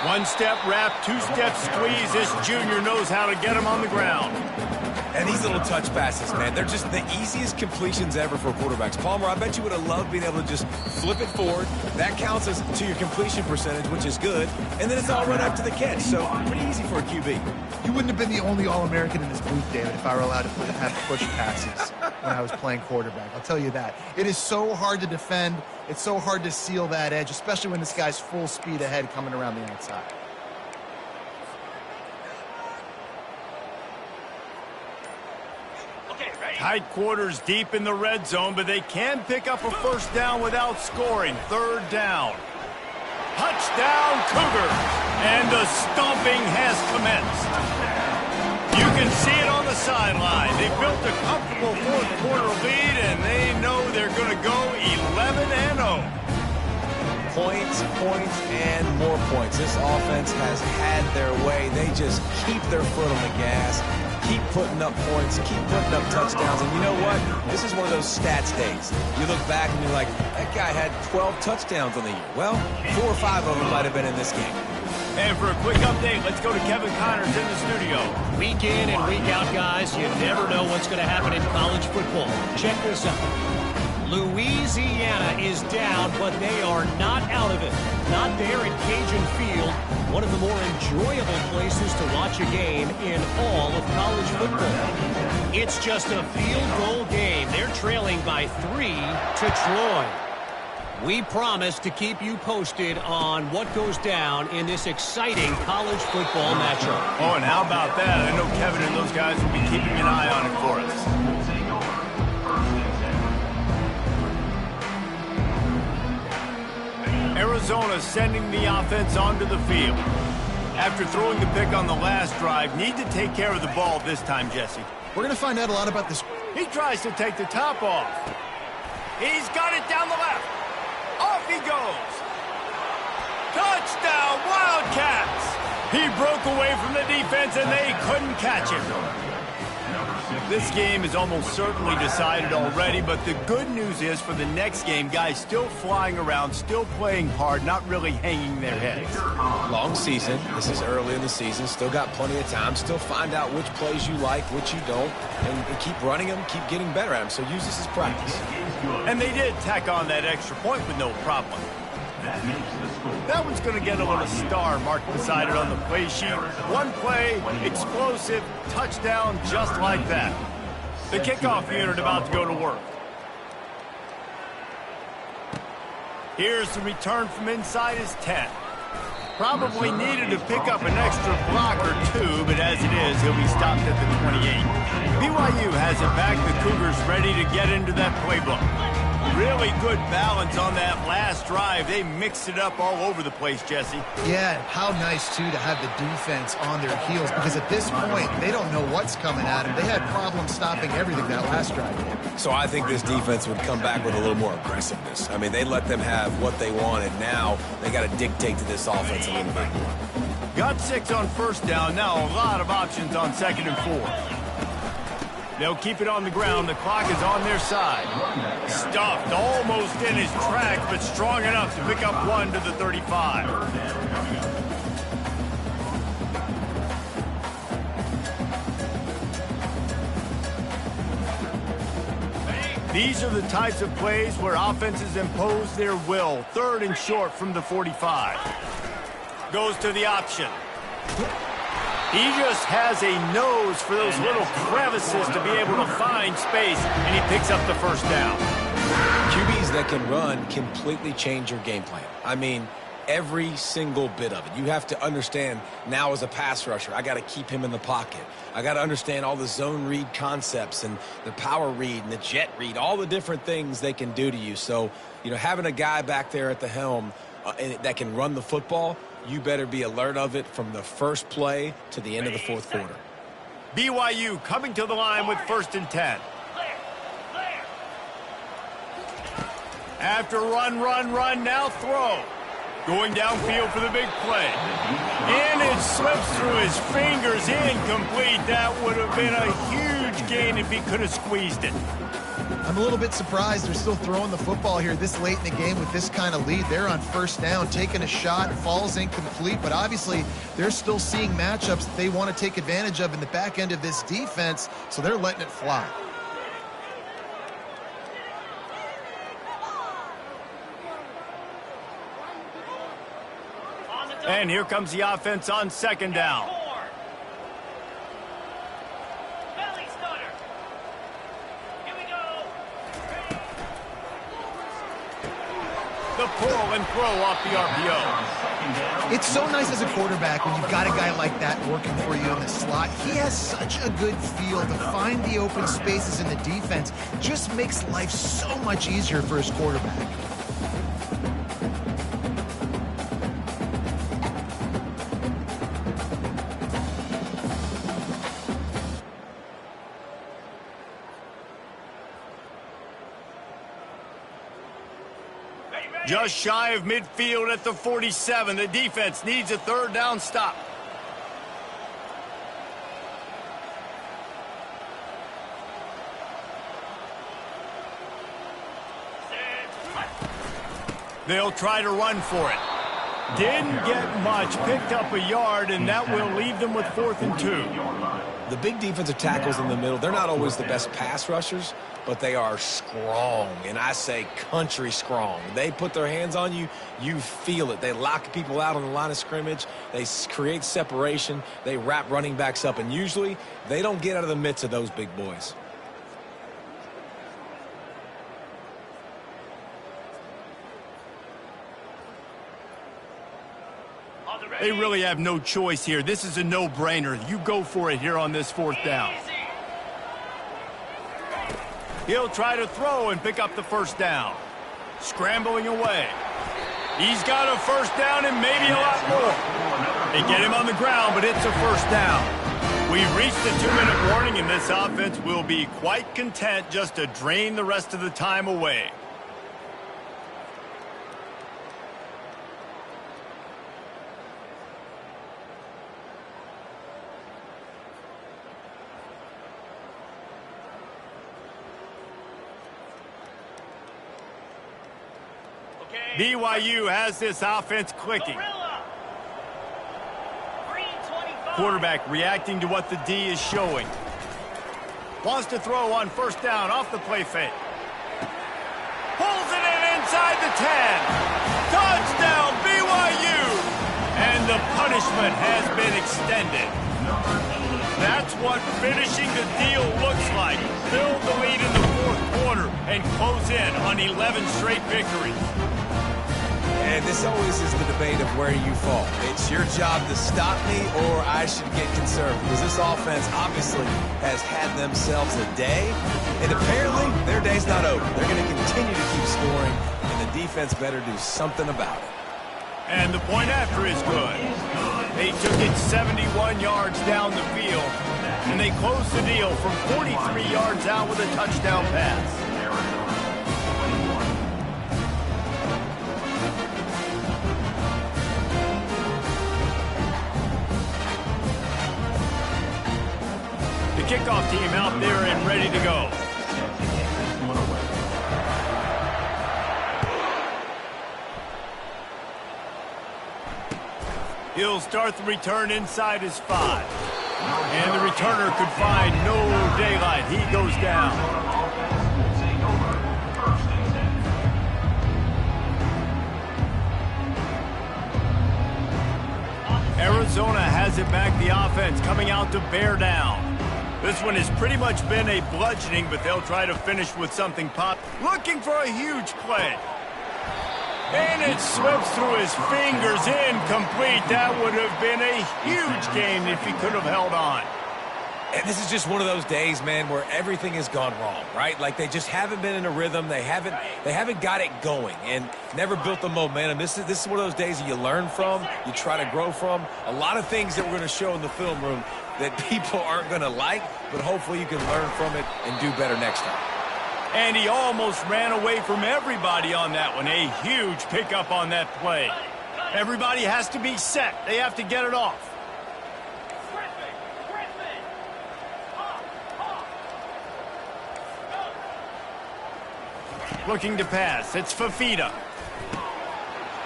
1-step wrap, 2-step squeeze. This junior knows how to get him on the ground. And these little touch passes, man, they're just the easiest completions ever for quarterbacks. Palmer, I bet you would have loved being able to just flip it forward. That counts as to your completion percentage, which is good. And then it's all run after the catch, so pretty easy for a QB. You wouldn't have been the only All-American in this booth, David, if I were allowed to have push passes when I was playing quarterback. I'll tell you that. It is so hard to defend. It's so hard to seal that edge, especially when this guy's full speed ahead coming around the outside. Tight quarters deep in the red zone, but they can pick up a first down without scoring. 3rd down. Touchdown, Cougars! And the stomping has commenced. You can see it on the sideline. They built a comfortable 4th quarter lead, and they know they're going to go 11-0. Points, points, and more points. This offense has had their way. They just keep their foot on the gas. Keep putting up points, keep putting up touchdowns, and you know what? This is one of those stats days. You look back and you're like, that guy had 12 touchdowns on the year. Well, 4 or 5 of them might have been in this game. And for a quick update, let's go to Kevin Connors in the studio. Week in and week out, guys, you never know what's going to happen in college football. Check this out. Louisiana is down, but they are not out of it. Not there at Cajun Field, one of the more enjoyable places to watch a game in all of college football. It's just a field goal game. They're trailing by 3 to Troy. We promise to keep you posted on what goes down in this exciting college football matchup. Oh, and how about that? I know Kevin and those guys will be keeping an eye on it for us. Arizona sending the offense onto the field. After throwing the pick on the last drive, need to take care of the ball this time, Jesse. We're going to find out a lot about this. He tries to take the top off. He's got it down the left. Off he goes. Touchdown, Wildcats! He broke away from the defense, and they couldn't catch him. This game is almost certainly decided already, but the good news is for the next game, guys still flying around, still playing hard, not really hanging their heads. Long season. This is early in the season. Still got plenty of time. Still find out which plays you like, which you don't, and keep running them, keep getting better at them. So use this as practice. And they did tack on that extra point with no problem. That one's going to get a little star marked beside it on the play sheet. One play, explosive, touchdown, just like that. The kickoff unit about to go to work. Here's the return from inside his 10. Probably needed to pick up an extra block or two, but as it is, he'll be stopped at the 28. BYU has it back. The Cougars ready to get into that playbook. Really good balance on that last drive. They mixed it up all over the place, Jesse. Yeah, how nice, too, to have the defense on their heels, because at this point, they don't know what's coming at them. They had problems stopping everything that last drive. So I think this defense would come back with a little more aggressiveness. I mean, they let them have what they wanted. Now they got to dictate to this offense a little bit more. Got 6 on first down. Now a lot of options on 2nd and 4. They'll keep it on the ground. The clock is on their side. Stuffed almost in his tracks, but strong enough to pick up 1 to the 35. These are the types of plays where offenses impose their will. 3rd and short from the 45. Goes to the option. He just has a nose for those little crevices to be able to find space, and he picks up the first down. QBs that can run completely change your game plan. I mean, every single bit of it. You have to understand now as a pass rusher, I got to keep him in the pocket. I got to understand all the zone read concepts and the power read and the jet read, all the different things they can do to you. So, you know, having a guy back there at the helm that can run the football, you better be alert of it from the first play to the end of the 4th quarter. BYU coming to the line with 1st and 10. After run, now throw. Going downfield for the big play. And it slips through his fingers, incomplete. That would have been a huge gain if he could have squeezed it. I'm a little bit surprised they're still throwing the football here this late in the game with this kind of lead. They're on 1st down, taking a shot, falls incomplete, but obviously they're still seeing matchups that they want to take advantage of in the back end of this defense, so they're letting it fly. And here comes the offense on 2nd down. The pull and throw off the RPO. It's so nice as a quarterback when you've got a guy like that working for you in the slot. He has such a good feel to find the open spaces in the defense. Just makes life so much easier for his quarterback. Just shy of midfield at the 47. The defense needs a 3rd down stop. They'll try to run for it. Didn't get much. Picked up a yard, and that will leave them with 4th and 2. The big defensive tackles in the middle, they're not always the best pass rushers, but they are strong, and I say country strong. They put their hands on you, you feel it. They lock people out on the line of scrimmage. They create separation. They wrap running backs up, and usually they don't get out of the midst of those big boys. They really have no choice here. This is a no-brainer. You go for it here on this 4th down. He'll try to throw and pick up the 1st down. Scrambling away. He's got a 1st down and maybe a lot more. They get him on the ground, but it's a 1st down. We've reached the 2-minute warning, and this offense will be quite content just to drain the rest of the time away. BYU has this offense clicking. Quarterback reacting to what the D is showing. Wants to throw on first down off the play fake. Pulls it in inside the 10. Touchdown, BYU! And the punishment has been extended. That's what finishing the deal looks like. Build the lead in the fourth quarter and close in on 11 straight victories. And this always is the debate of where you fall. It's your job to stop me or I should get conservative. Because this offense obviously has had themselves a day. And apparently their day's not over. They're going to continue to keep scoring. And the defense better do something about it. And the point after is good. They took it 71 yards down the field. And they closed the deal from 43 yards out with a touchdown pass. Kickoff team out there and ready to go. He'll start the return inside his 5. And the returner could find no daylight. He goes down. Arizona has it back, the offense coming out to bear down. This one has pretty much been a bludgeoning, but they'll try to finish with something pop. Looking for a huge play. And it slips through his fingers, incomplete. That would have been a huge game if he could have held on. And this is just one of those days, man, where everything has gone wrong, right? Like they just haven't been in a rhythm. They haven't got it going and never built the momentum. This is one of those days that you learn from, you try to grow from. A lot of things that we're going to show in the film room that people aren't going to like, but hopefully you can learn from it and do better next time. And he almost ran away from everybody on that one. A huge pickup on that play. Everybody has to be set. They have to get it off. Looking to pass. It's Fafita.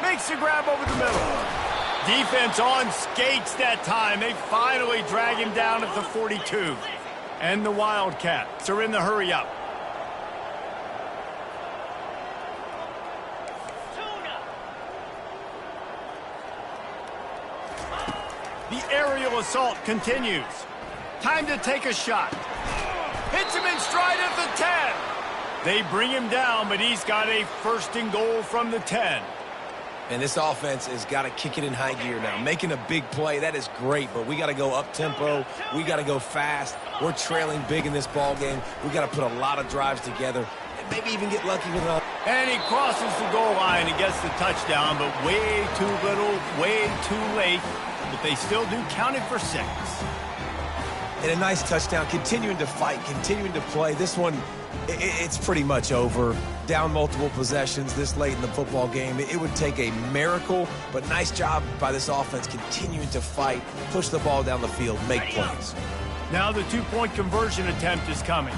Makes the grab over the middle. Defense on skates that time. They finally drag him down at the 42. And the Wildcats are in the hurry-up. The aerial assault continues. Time to take a shot. Hits him in stride at the 10. They bring him down, but he's got a first and goal from the 10. And this offense has got to kick it in high gear now. Making a big play, that is great, but we got to go up-tempo. We got to go fast. We're trailing big in this ball game. We got to put a lot of drives together and maybe even get lucky with it. And he crosses the goal line and gets the touchdown, but way too little, way too late. But they still do count it for 6. And a nice touchdown, continuing to fight, continuing to play. This one, it's pretty much over. Down multiple possessions this late in the football game. It would take a miracle, but nice job by this offense continuing to fight, push the ball down the field, make plays. Now the two-point conversion attempt is coming.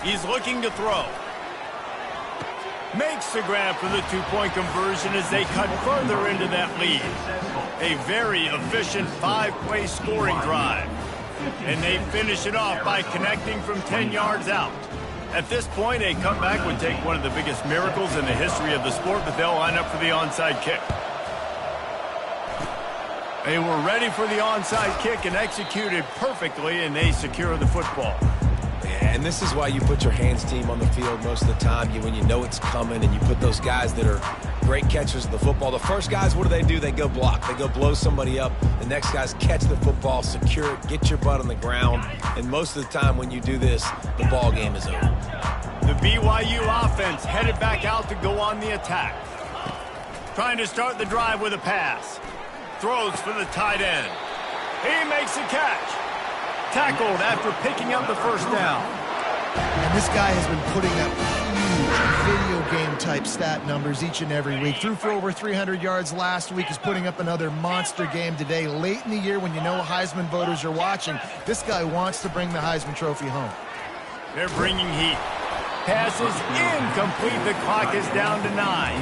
He's looking to throw. Makes the grab for the two-point conversion as they cut further into that lead. A very efficient 5-play scoring drive. And they finish it off by connecting from 10 yards out. At this point, a comeback would take one of the biggest miracles in the history of the sport, but they'll line up for the onside kick. They were ready for the onside kick and executed perfectly, and they secure the football. And this is why you put your hands team on the field most of the time when you know it's coming, and you put those guys that are great catchers of the football. The first guys, what do? They go block. They go blow somebody up. The next guys catch the football, secure it, get your butt on the ground. And most of the time when you do this, the ball game is over. The BYU offense headed back out to go on the attack. Trying to start the drive with a pass. Throws for the tight end. He makes the catch. Tackled after picking up the first down. And this guy has been putting up huge video game type stat numbers each and every week. Threw for over 300 yards last week. Is putting up another monster game today. Late in the year when you know Heisman voters are watching, this guy wants to bring the Heisman Trophy home. They're bringing heat. Pass is incomplete. The clock is down to 9.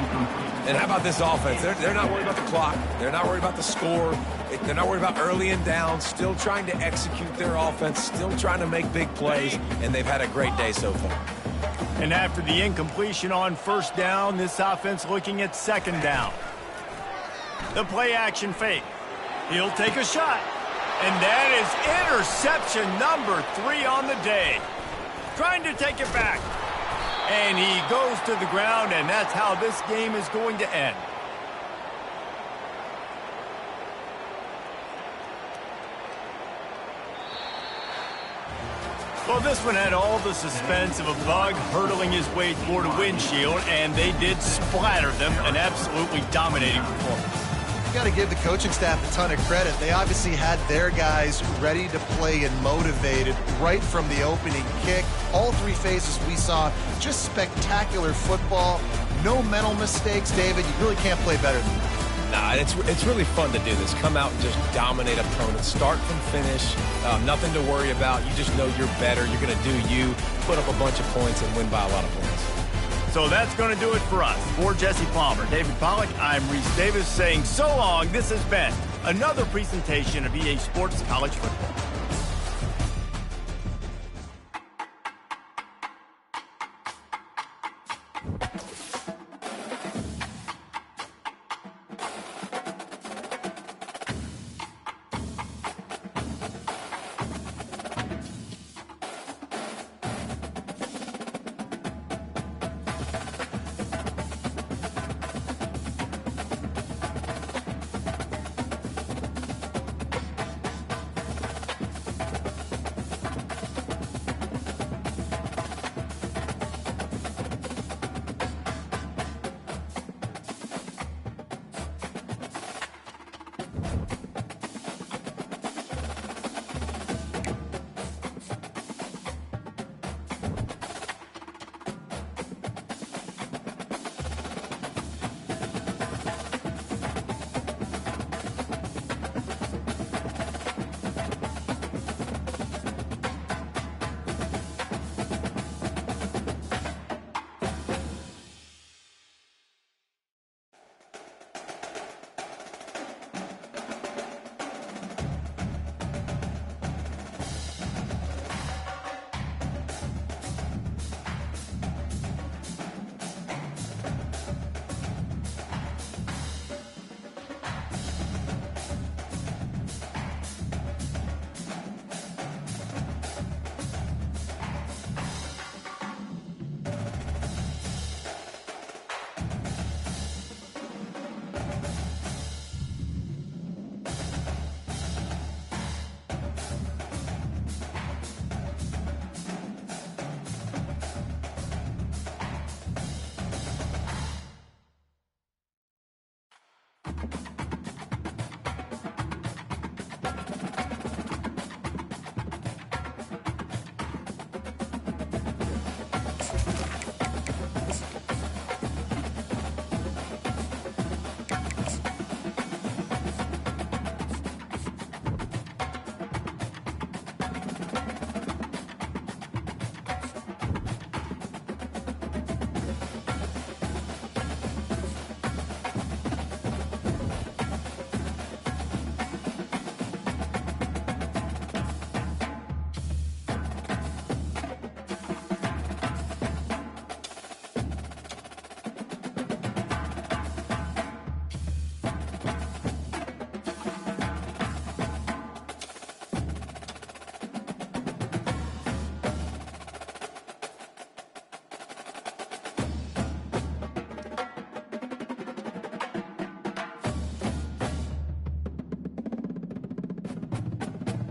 And how about this offense? They're not worried about the clock. They're not worried about the score. They're not worried about early and down. Still trying to execute their offense. Still trying to make big plays. And they've had a great day so far. And after the incompletion on first down, this offense looking at second down. The play action fake. He'll take a shot. And that is interception number 3 on the day. Trying to take it back. And he goes to the ground, and that's how this game is going to end. Well, this one had all the suspense of a bug hurtling his way toward a windshield, and they did splatter them, an absolutely dominating performance. Got to give the coaching staff a ton of credit. They obviously had their guys ready to play and motivated right from the opening kick. All 3 phases we saw, just spectacular football. No mental mistakes, David. You really can't play better than that. Nah, it's really fun to do this. Come out and just dominate opponents. Start from finish. Nothing to worry about. You just know you're better. You're going to do you, put up a bunch of points, and win by a lot of points. So that's going to do it for us. For Jesse Palmer, David Pollack, I'm Reese Davis saying so long. This has been another presentation of EA Sports College Football.